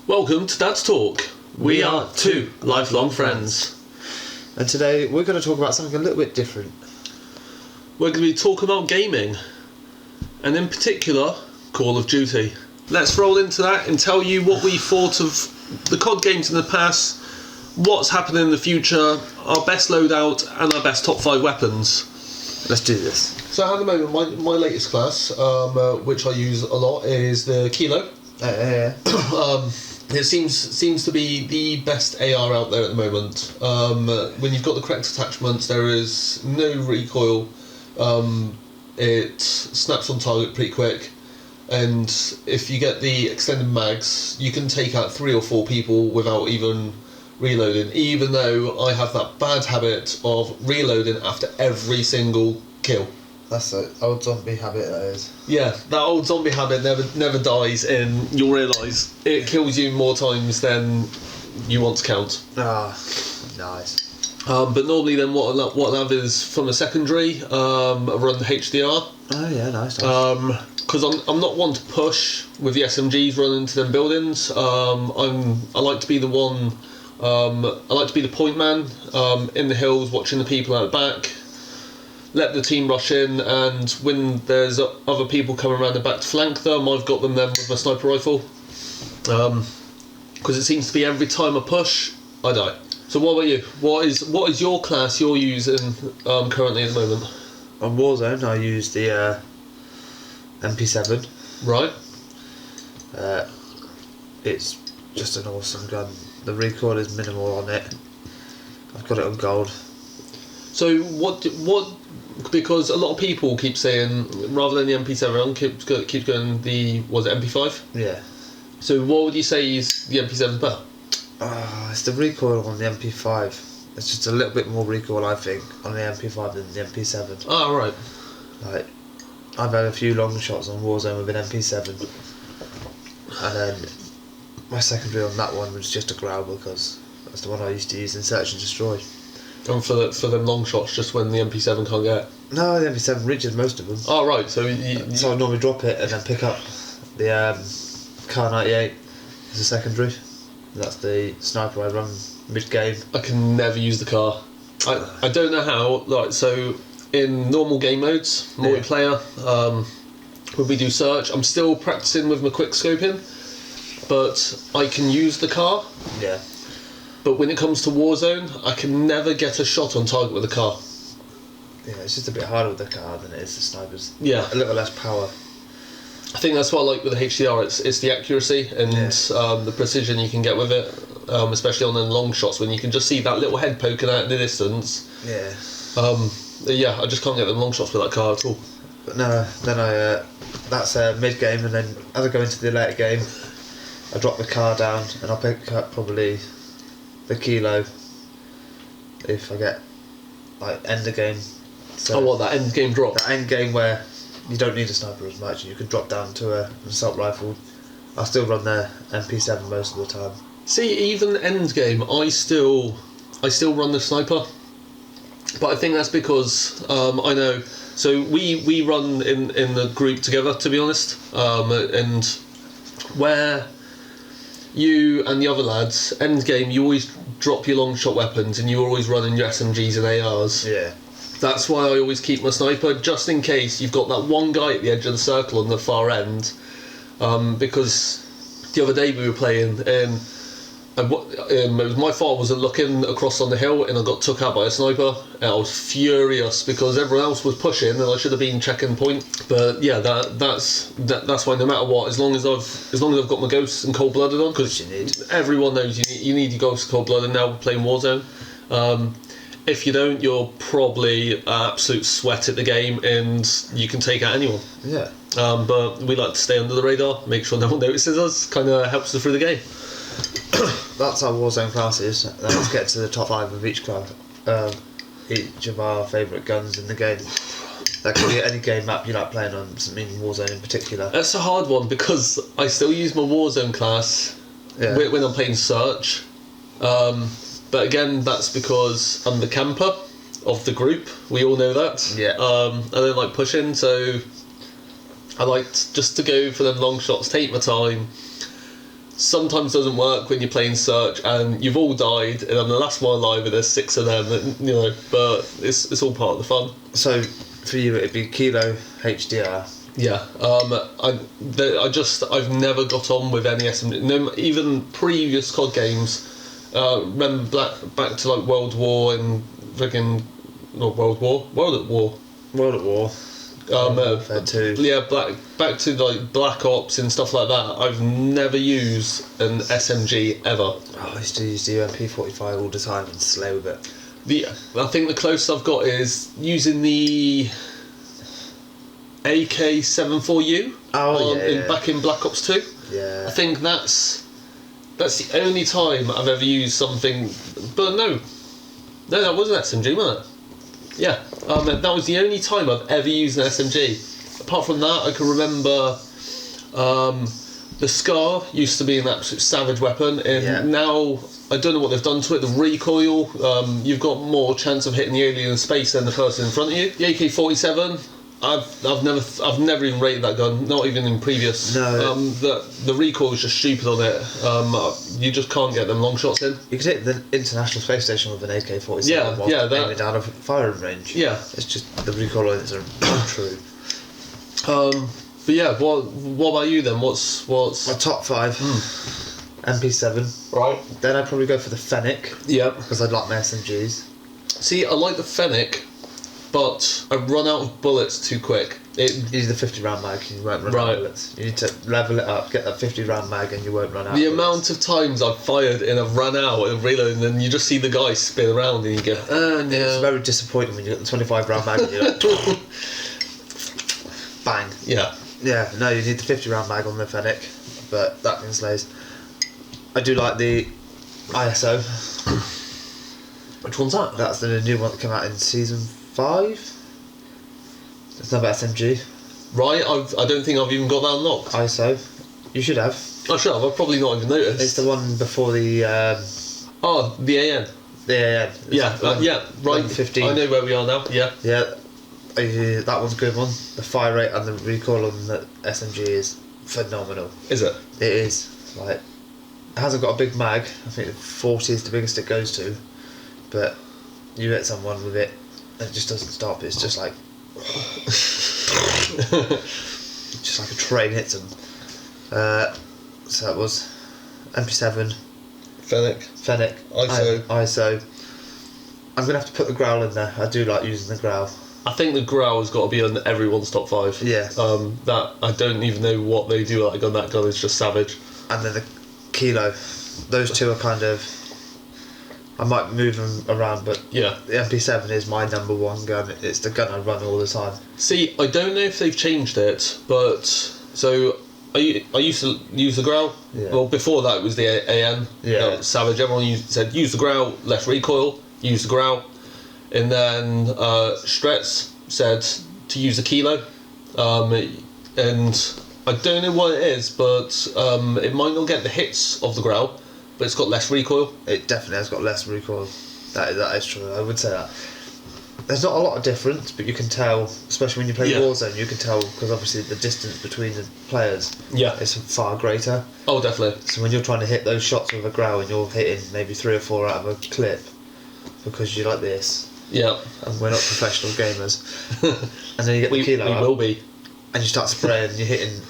Welcome to Dad's Talk. We are two lifelong friends. And today we're going to talk about something a little bit different. We're going to be talking about gaming, and in particular, Call of Duty. Let's roll into that and tell you what we thought of the COD games in the past, what's happening in the future, our best loadout, and our best top 5 weapons. Let's do this. So at the moment, my latest class, which I use a lot, is the Kilo. It seems to be the best AR out there at the moment. When you've got the correct attachments, there is no recoil. It snaps on target pretty quick, and if you get the extended mags, you can take out 3 or 4 people without even reloading. Even though I have that bad habit of reloading after every single kill. That's an old zombie habit, that is. Yeah, that old zombie habit never dies, and you'll realise it kills you more times than you want to count. Ah, nice. But normally then what I'll have is from a secondary, I run the HDR. Oh yeah, nice. Because I'm not one to push with the SMGs running into them buildings. I like to be the one, I like to be the point man in the hills watching the people out the back. Let the team rush in, and when there's other people coming around the back to flank them, I've got them then with my sniper rifle. Because it seems to be every time I push, I die. So what about you? What is your class you're using currently at the moment? On Warzone, I use the MP7. Right. It's just an awesome gun. The recoil is minimal on it. I've got it on gold. So what? Because a lot of people keep saying rather than the MP7, keeps going the MP5. Yeah. So what would you say is the MP7 better? It's the recoil on the MP5. It's just a little bit more recoil, I think, on the MP5 than the MP7. Oh, right. Like, I've had a few long shots on Warzone with an MP7, and then my secondary on that one was just a growl because that's the one I used to use in Search and Destroy. And for them long shots, just when the MP7 can't get. No, the MP7 reaches most of them. Oh, right. So I normally drop it and then pick up the Car 98 as a secondary. That's the sniper I run mid game. I can never use the car. I don't know how. Like, so in normal game modes, multiplayer, when we do search, I'm still practicing with my quick scoping, but I can use the car. Yeah. But when it comes to Warzone, I can never get a shot on target with a car. Yeah, it's just a bit harder with the car than it is the snipers. Yeah. A little less power. I think that's what I like with the HDR. It's the accuracy and the precision you can get with it, especially on the long shots when you can just see that little head poking out in the distance. Yeah. I just can't get them long shots with that car at all. But no, then that's mid game, and then as I go into the later game, I drop the car down and I'll pick up probably the Kilo if I get like end of game. So that end game drop? That end game where you don't need a sniper as much, you can drop down to an assault rifle. I still run the MP7 most of the time. See, even end game, I still run the sniper, but I think that's because I know. So we run in the group together, to be honest, and where you and the other lads end game, you always drop your long shot weapons and you're always running your SMGs and ARs. Yeah. That's why I always keep my sniper, just in case you've got that one guy at the edge of the circle on the far end. Because the other day we were playing, and it was my fault. I wasn't looking across on the hill, and I got took out by a sniper. And I was furious because everyone else was pushing, and I should have been checking point. But yeah, that's why no matter what, as long as I've got my ghosts and cold blooded on, because everyone knows you need your ghosts and cold blooded now playing Warzone. If you don't, you're probably an absolute sweat at the game, and you can take out anyone. Yeah. But we like to stay under the radar, make sure no one notices us. Kind of helps us through the game. That's our Warzone classes. Let's get to the top 5 of each class. Each of our favourite guns in the game. That could be any game map you like playing on, something Warzone in particular. That's a hard one because I still use my Warzone class when I'm playing Search. But again, that's because I'm the camper of the group. We all know that. Yeah. I don't like pushing, so I like just to go for them long shots, take my time, sometimes doesn't work when you're playing search and you've all died and I'm the last one alive and there's 6 of them, and, but it's all part of the fun. So for you it'd be Kilo HDR. Yeah, I've never got on with any SMG. No, even previous COD games. Remember back to like World War and friggin' not World War. World at War. Too. Yeah, back to like Black Ops and stuff like that. I've never used an SMG ever. Oh, I used to use the MP45 all the time and slay with it. I think the closest I've got is using the AK-74U. Back in Black Ops 2. Yeah. I think that's the only time I've ever used something. But no, that was an SMG, wasn't it? Yeah, that was the only time I've ever used an SMG. Apart from that, I can remember the Scar used to be an absolute savage weapon, and now I don't know what they've done to it. The recoil, you've got more chance of hitting the alien in space than the person in front of you. The AK-47. I've never even rated that gun, not even in previous. No. The recoil is just stupid on it. You just can't get them long shots in. You could hit the International Space Station with an AK-47 aiming down a firing range. Yeah. It's just the recoil on it are untrue. But yeah, what about you then? What's my top 5? MP7. Right. Then I'd probably go for the Fennec. Yeah. Because I'd like my SMGs. See, I like the Fennec, but I run out of bullets too quick. Use the 50 round mag, you won't run out of bullets. You need to level it up, get that 50 round mag, and you won't run out. The amount of times I've fired and I've run out and reloaded, and then you just see the guy spin around and you go, no. It's very disappointing when you get the 25 round mag and you're like, bang. Yeah. Yeah, no, you need the 50 round mag on the Fennec, but that thing slays. I do like the ISO. Which one's that? That's the new one that came out in season 5. It's another SMG. Right, I don't think I've even got that unlocked. ISO. You should have. I should have, I've probably not even noticed. It's the one before the... the AN. The AN. Yeah, right. 15. I know where we are now, yeah. Yeah, that one's a good one. The fire rate and the recoil on the SMG is phenomenal. Is it? It is. Like, it hasn't got a big mag. I think 40 is the biggest it goes to. But you hit someone with it, and it just doesn't stop. It's just like... just like a train hits them. So that was MP7, Fennec, ISO. I'm gonna have to put the Growl in there. I do like using the Growl. I think the Growl has got to be on everyone's top 5. Yeah. That I don't even know what they do with that gun. That gun is just savage. And then the Kilo. Those two are kind of... I might move them around, but yeah, the MP7 is my number 1 gun. It's the gun I run all the time. See, I don't know if they've changed it, but so I used to use the Growl. Yeah. Well, before that it was the AN. Yeah. Savage. Everyone said use the Growl, less recoil. Use the Growl, and then Stretz said to use the Kilo, and I don't know what it is, but it might not get the hits of the Growl. But it's got less recoil. It definitely has got less recoil. That is true. I would say that. There's not a lot of difference, but you can tell, especially when you play Warzone, you can tell because obviously the distance between the players is far greater. Oh, definitely. So when you're trying to hit those shots with a Growl and you're hitting maybe 3 or 4 out of a clip because you're like this. Yeah. And we're not professional gamers. And then you get the Kilo we out, will be. and you start spraying and you're hitting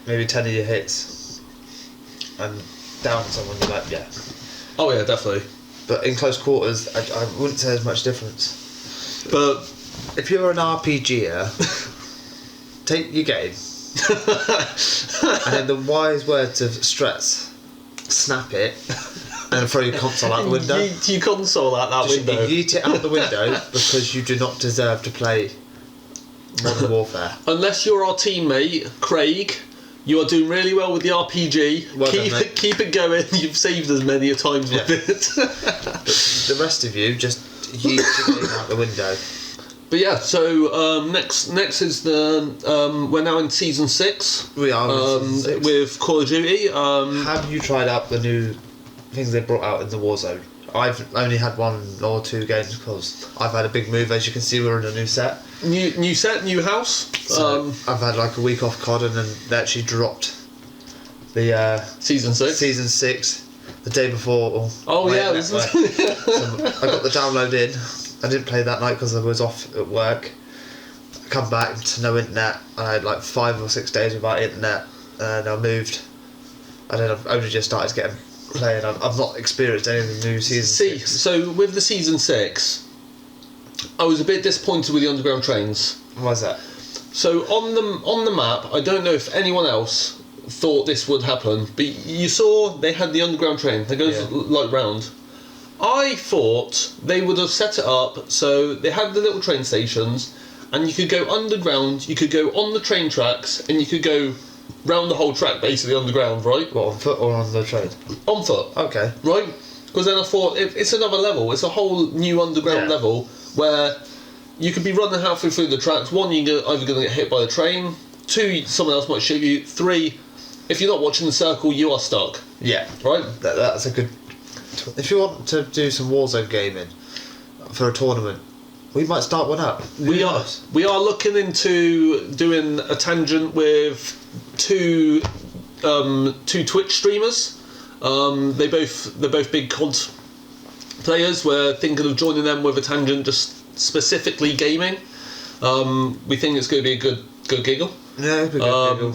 maybe 10 of your hits. And down someone, you're like, yeah. Oh yeah, definitely. But in close quarters, I wouldn't say there's much difference. But if you're an RPGer, take your game, and then the wise words of Stretz, snap it, and throw your console out the window. Yeet your console out that window. Yeet it out the window because you do not deserve to play Modern Warfare. Unless you're our teammate, Craig. You are doing really well with the RPG. Well done, keep it going. You've saved us many a times with it. The rest of you just yeet your game out the window. But yeah, so next is the we're now in season 6. We are in season 6. With Call of Duty. Have you tried out the new things they brought out in the Warzone? I've only had 1 or 2 games because I've had a big move. As you can see, we're in a new set. New set, new house. So I've had like a week off COD, and then they actually dropped the Season 6. season 6, the day before. Oh yeah, So I got the download in. I didn't play that night because I was off at work. I come back to no internet. I had like 5 or 6 days without internet, and I moved. And then I've only just started getting playing. I've not experienced any of the new season. So with the season 6, I was a bit disappointed with the underground trains. Why is that? So on the map, I don't know if anyone else thought this would happen, but you saw they had the underground train that goes like round. I thought they would have set it up so they had the little train stations, and you could go underground, you could go on the train tracks, and you could go round the whole track basically underground, right? What, on foot or on the train? On foot. Okay. Right? Because then I thought it's another level. It's a whole new underground level where you could be running halfway through the tracks. 1, you're either going to get hit by the train. 2, someone else might shoot you. 3, if you're not watching the circle, you are stuck. Yeah. Right? That's a good... If you want to do some Warzone gaming for a tournament, we might start one up. We are looking into doing a tangent with two Twitch streamers. They're both big COD players. We're thinking of joining them with a tangent just specifically gaming. We think it's going to be a good giggle. Yeah, it'd be a good giggle.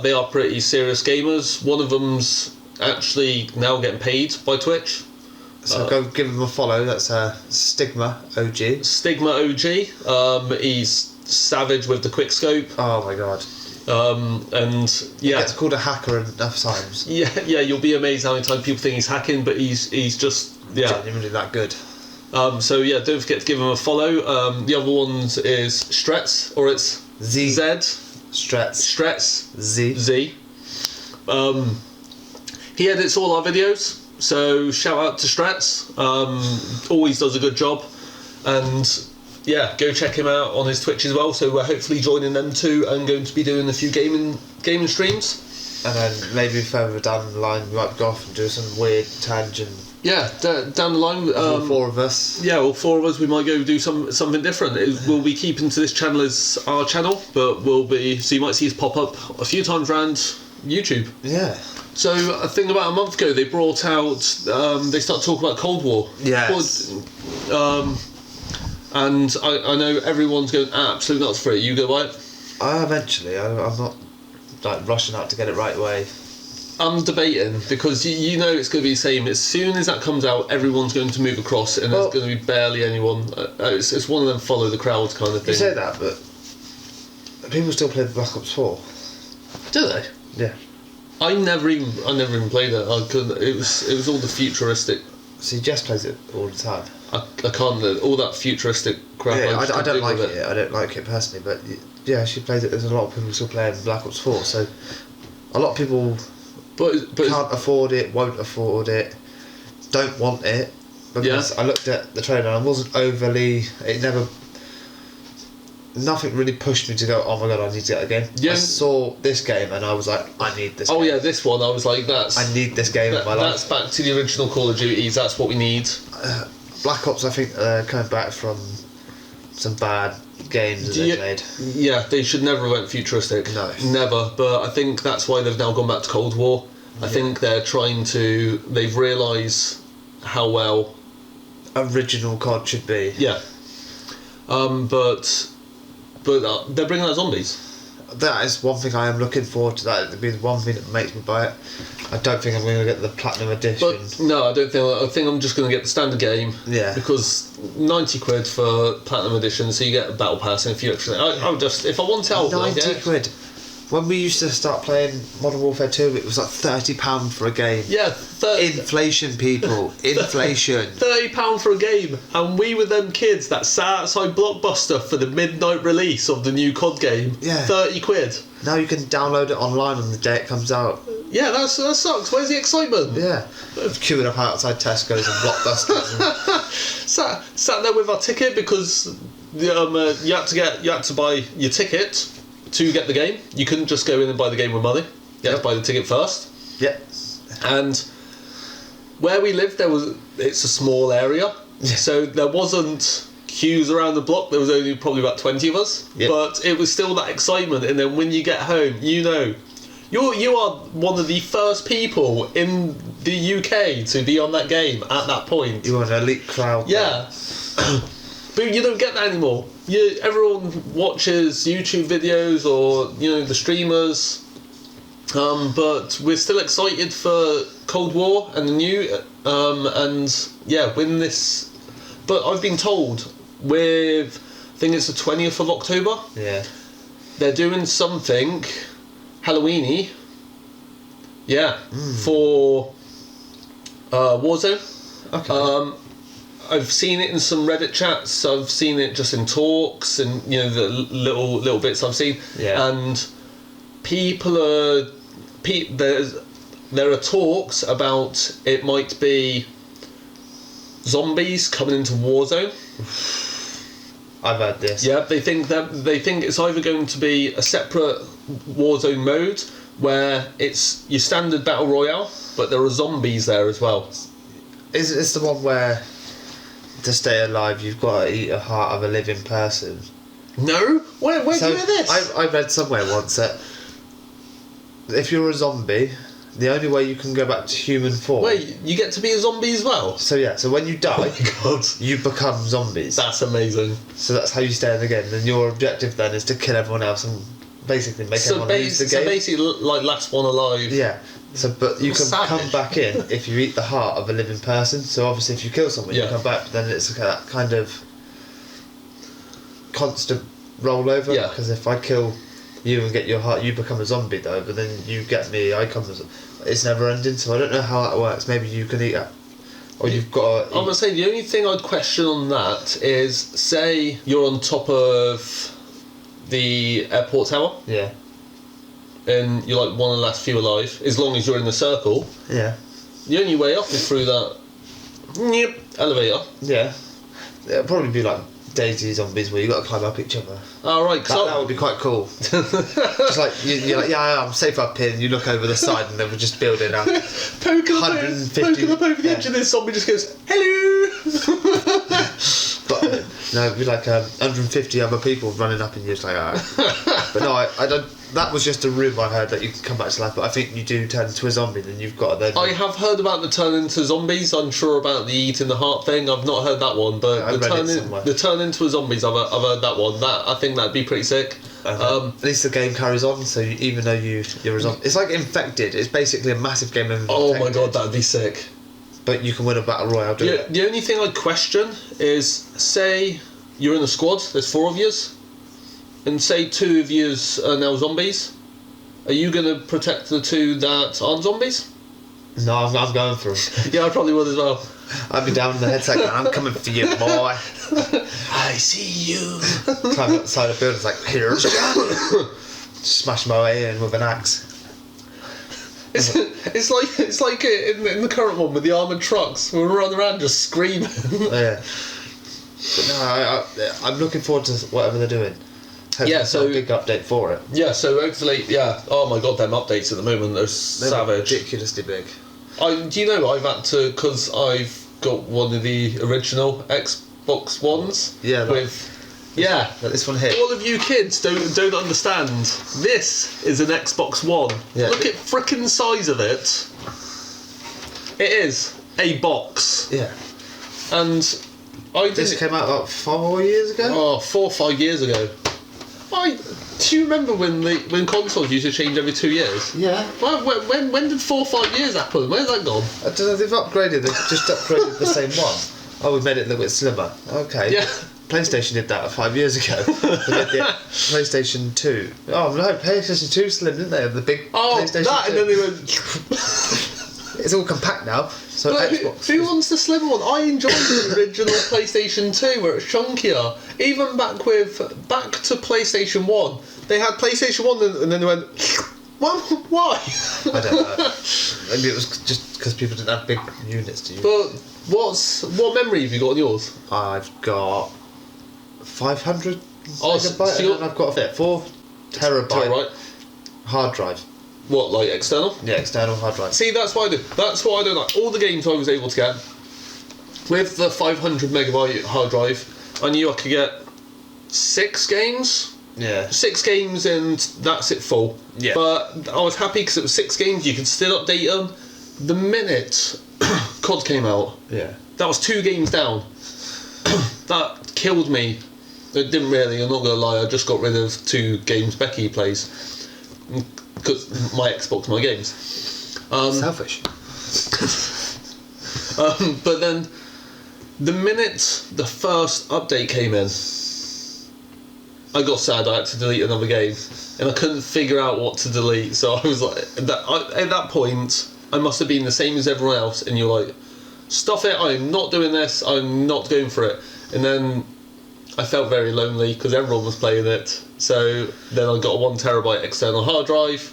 They are pretty serious gamers. One of them's actually now getting paid by Twitch. So go give him a follow. That's StigmaOGx. StigmaOG. He's savage with the quick scope. Oh my god. And yeah, he gets called a hacker enough times. Yeah. You'll be amazed how many times people think he's hacking, but he's just genuinely that good. So yeah, don't forget to give him a follow. The other ones is Stretz, or it's Stretz Z. He edits all our videos. So shout out to Stretz, always does a good job, and yeah, go check him out on his Twitch as well. So we're hopefully joining them too, and going to be doing a few gaming streams. And then maybe further down the line we might go off and do some weird tangent. Yeah, down the line, all 4 of us. Yeah, all 4 of us. We might go do something different. We'll be keeping to this channel as our channel, but so you might see us pop up a few times around YouTube. Yeah. So I think about a month ago they brought out, they started talking about Cold War. Yes. And I know everyone's going absolutely nuts for it. You go right? Eventually, I'm not like rushing out to get it right away. I'm debating because you know it's going to be the same. As soon as that comes out, everyone's going to move across, and there's going to be barely anyone. It's one of them follow the crowd kind of thing. You say that, but people still play Black Ops 4. Do they? Yeah. I never even played it. I couldn't. It was all the futuristic. See, Jess plays it all the time. I can't. All that futuristic crap. Yeah, I don't like it. I don't like it personally, but yeah, she plays it. There's a lot of people still playing Black Ops 4, so a lot of people can't afford it, won't afford it, don't want it. Because I looked at the trailer and I wasn't overly. Nothing really pushed me to go, oh my god, I need to get a game. Yeah. I saw this game and I was like, I need this game. Oh yeah, this one, I was like, I need this game in my life. That's back to the original Call of Duties, that's what we need. Black Ops, I think, coming back from some bad games that they've made. Yeah, they should never have went futuristic. No. Never, but I think that's why they've now gone back to Cold War. I think they've realised how well original COD should be. Yeah. But they're bringing out zombies. That is one thing I am looking forward to. That would be the one thing that makes me buy it. I don't think I'm going to get the Platinum Edition. But no, I don't think. I think I'm just going to get the standard game. Yeah. Because 90 quid for Platinum Edition, so you get a battle pass and a few extra things. I'll just, if I want it, 90 quid. When we used to start playing Modern Warfare 2, it was like £30 for a game. Yeah, inflation, people. Inflation. £30 for a game. And we were them kids that sat outside Blockbuster for the midnight release of the new COD game. Yeah. 30 quid. Now you can download it online on the day it comes out. Yeah, that sucks. Where's the excitement? Yeah. Queuing up outside Tesco's and Blockbusters. Sat there with our ticket because you had to buy your ticket to get the game. You couldn't just go in and buy the game with money. You had to buy the ticket first. Yep. And where we lived, it's a small area, so there wasn't queues around the block. There was only probably about 20 of us. Yep. But it was still that excitement. And then when you get home, You are one of the first people in the UK to be on that game at that point. You are an elite crowd. Yeah. But you don't get that anymore. Everyone watches YouTube videos or, the streamers. But we're still excited for Cold War and the new, win this. But I've been told I think it's the 20th of October. Yeah. They're doing something Halloweeny. Yeah. For Warzone. Okay. I've seen it in some Reddit chats. I've seen it just in talks and the little bits I've seen. Yeah. And there are talks about it might be zombies coming into Warzone. I've heard this. Yeah, they think it's either going to be a separate Warzone mode where it's your standard battle royale, but there are zombies there as well. It's the one where to stay alive you've got to eat a heart of a living person. No? Where do you hear this? I read somewhere once that if you're a zombie, the only way you can go back to human form... Wait, you get to be a zombie as well? So when you die, God. you become zombies. That's amazing. So that's how you stay in the game. And your objective then is to kill everyone else and basically make everyone lose the game. So basically, like last one alive. Yeah. But you can Savage. come back in if you eat the heart of a living person. So obviously if you kill someone, you Yeah. come back, but then it's a kind of constant rollover. Yeah. Because if I kill you and get your heart, you become a zombie though, but then you get me, I come as... It's never ending, so I don't know how that works. Maybe you can eat it. Or you've got to... I'm going to say, the only thing I'd question on that is, say you're on top of the airport tower, Yeah. and you're like one of the last few alive, as long as you're in the circle, Yeah. the only way up is through that elevator. Yeah. It'll probably be like Daisy zombies where you got to climb up each other. Oh, right. That would be quite cool. Just like you're like, yeah, I'm safe up here, and you look over the side, and they were just building up. Poking up over the edge, and this zombie just goes, hello! But no, it'd be like 150 other people running up, and you're just like, alright. But no, I don't. That was just a rumour I heard that you can come back to life, but I think you do turn into a zombie, then you've got to then... I have heard about the turn into zombies. I'm sure about the eating the heart thing. I've not heard that one, but the turn into a zombies, I've heard that one. I think that'd be pretty sick. At least the game carries on, so even though you're a zombie... It's like Infected. It's basically a massive game of Infected. Oh my god, that'd be sick. But you can win a battle royale doing it. The only thing I'd question is, say you're in a squad, there's 4 of yous, and say 2 of yous are now zombies. Are you going to protect the 2 that aren't zombies? No, I'm going for them. Yeah, I probably would as well. I'd be down in the headset going, I'm coming for you, boy. I see you. Climb outside the building, it's like, here's smash my way in with an axe. It's like in the current one with the armoured trucks. We're running around just screaming. Yeah. But no, I'm looking forward to whatever they're doing. Hopefully Yeah, it's so- a big update for it. Yeah, so hopefully, yeah. Oh my god, them updates at the moment, they're They're savage. ridiculously big. Do you know I've had to, because I've got one of the original Xbox Ones. Yeah, Yeah. This one here. All of you kids don't understand. This is an Xbox One. Yeah. Look at frickin' size of it. It is a box. Yeah. And I did This came out about 4 years ago? Oh, 4 or 5 years ago. Do you remember when consoles used to change every 2 years? Yeah. When did 4 or 5 years happen? Where's that gone? I don't know, they've just upgraded the same one. Oh, we've made it a little bit slimmer. Okay. Yeah. PlayStation did that 5 years ago. Yeah, PlayStation 2. Oh no, PlayStation 2 slim, didn't they? The big PlayStation 2. And then they went... It's all compact now. So But Xbox. who wants the slimmer one? I enjoyed the original PlayStation 2 where it's chunkier. Even back to PlayStation 1. They had PlayStation 1 and then they went... Why? I don't know. Maybe it was just because people didn't have big units to use. But what memory have you got on yours? I've got 500 Oh, megabyte, so and then I've got a 4 terabyte Right. hard drive. What, like external? Yeah, external hard drive. See, that's what I do. That's what I don't like. All the games I was able to get with the 500 megabyte hard drive, I knew I could get 6 games Yeah. 6 games and that's it full. Yeah. But I was happy because it was 6 games, you could still update them. The minute COD came out, Yeah. that was 2 games down. That killed me. It didn't really, I'm not going to lie, I just got rid of 2 games Becky plays. Because my Xbox, my games. Selfish. But then, the minute the first update came in, I got sad. I had to delete another game, and I couldn't figure out what to delete. So I was like, at that point, I must have been the same as everyone else. And you're like, stuff it. I'm not doing this. I'm not going for it. And then I felt very lonely because everyone was playing it. So then I got a 1 terabyte external hard drive.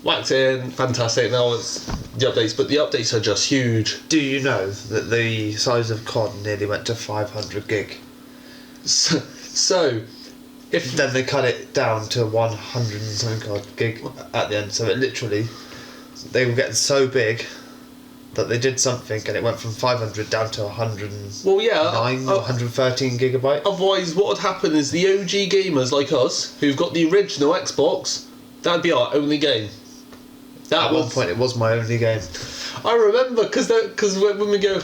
Whacked in, fantastic. Now it's the updates, but the updates are just huge. Do you know that the size of COD nearly went to 500 gig? So if Then they cut it down to 100 and something odd gig at the end. So it literally, they were getting so big that they did something and it went from 500 down to 109 well, yeah, or 113 gigabyte. Otherwise, what would happen is the OG gamers like us, who've got the original Xbox, that'd be our only game. At one point, it was my only game. I remember because when we go,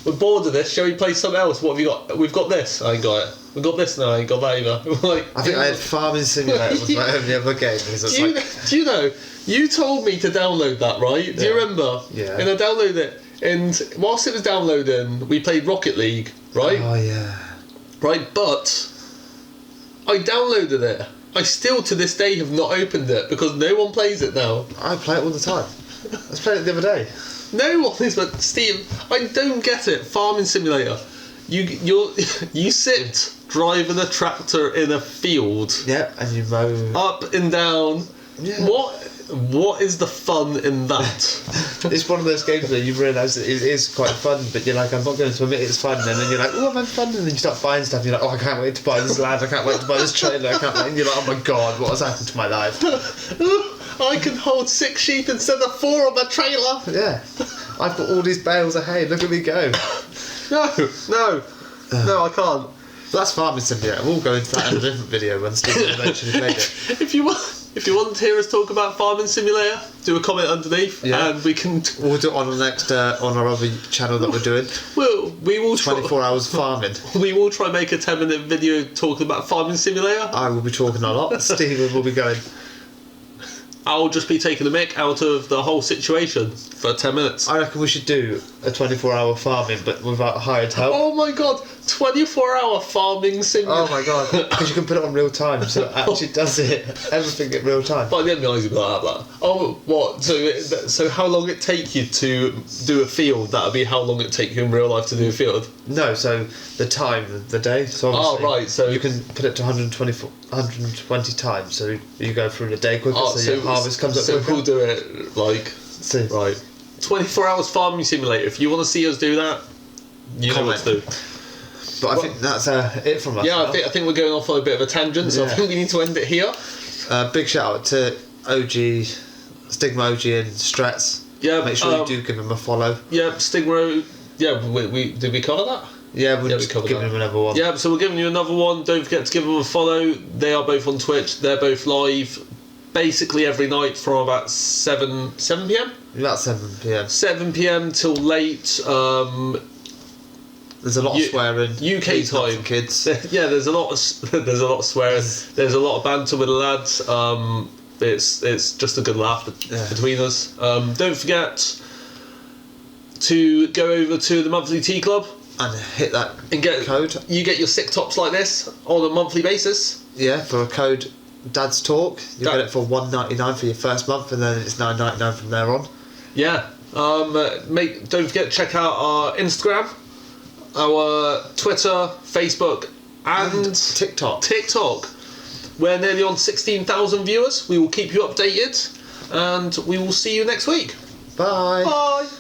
we're bored of this. Shall we play something else? What have you got? We've got this. I ain't got it. We've got this. No, I ain't got that either. Like, I think I had Farming Simulator was my only other game. Do you know? You told me to download that, right? Do you remember? Yeah. And I downloaded it, and whilst it was downloading, we played Rocket League, right? Oh yeah. Right, but I downloaded it. I still, to this day, have not opened it because no one plays it now. I play it all the time. I was playing it the other day. No one is, but Steve, I don't get it. Farming Simulator. You sit driving a tractor in a field. Yeah, and you mow up and down. Yeah. What is the fun in that? It's one of those games where you realise that it is quite fun, but you're like, I'm not going to admit it's fun, and then you're like, oh, I'm having fun, and then you start buying stuff, and you're like, oh, I can't wait to buy this land, I can't wait to buy this trailer, I can't wait, and you're like, oh my god, what has happened to my life? I can hold 6 sheep instead of 4 on my trailer. Yeah, I've got all these bales of hay, look at me go. No, I can't. That's Farming Simulator. We'll go into that in a different video when Steve eventually played it. If you want to hear us talk about Farming Simulator, do a comment underneath, and we can. We'll do it on the next on our other channel that we're doing. We will 24 hours farming. We will try and make a 10-minute video talking about Farming Simulator. I will be talking a lot. Stephen will be going. I'll just be taking the mick out of the whole situation for 10 minutes. I reckon we should do a 24-hour farming, but without hired help. Oh my god, 24-hour farming simulator. Oh my god, because you can put it on real time, so it actually does it, everything in real time. But I didn't realise you'd be like that. Oh, what? So how long it take you to do a field? That would be how long it take you in real life to do a field? No, so the time of the day. So obviously right, so you can put it to 120 times, so you go through the day quicker, so your harvest comes up so quicker. we'll do it like... See. Right. 24 hours farming simulator. If you want to see us do that, you know what to do. But I think that's it from us. Yeah, I think we're going off on a bit of a tangent, so I think we need to end it here. Big shout out to OG, StigmaOGx and zstretz. Yeah, make sure you do give him a follow. Yeah, Stigma. Yeah, we did we cover that? Yeah, we're just giving him another one. Yeah, so we're giving you another one. Don't forget to give them a follow. They are both on Twitch. They're both live, basically every night from about 7 p.m. About 7 p.m. 7 p.m. till late. There's a lot of swearing. UK time, kids. Yeah, there's a lot of swearing. There's a lot of banter with the lads. It's just a good laugh between us. Don't forget to go over to the monthly tea club and hit that and get code. You get your sick tops like this on a monthly basis. Yeah, for a code Dad's Talk, you get it for $1.99 for your first month, and then it's $9.99 from there on. Yeah. Don't forget to check out our Instagram, our Twitter, Facebook, and TikTok. We're nearly on 16,000 viewers. We will keep you updated, and we will see you next week. Bye. Bye.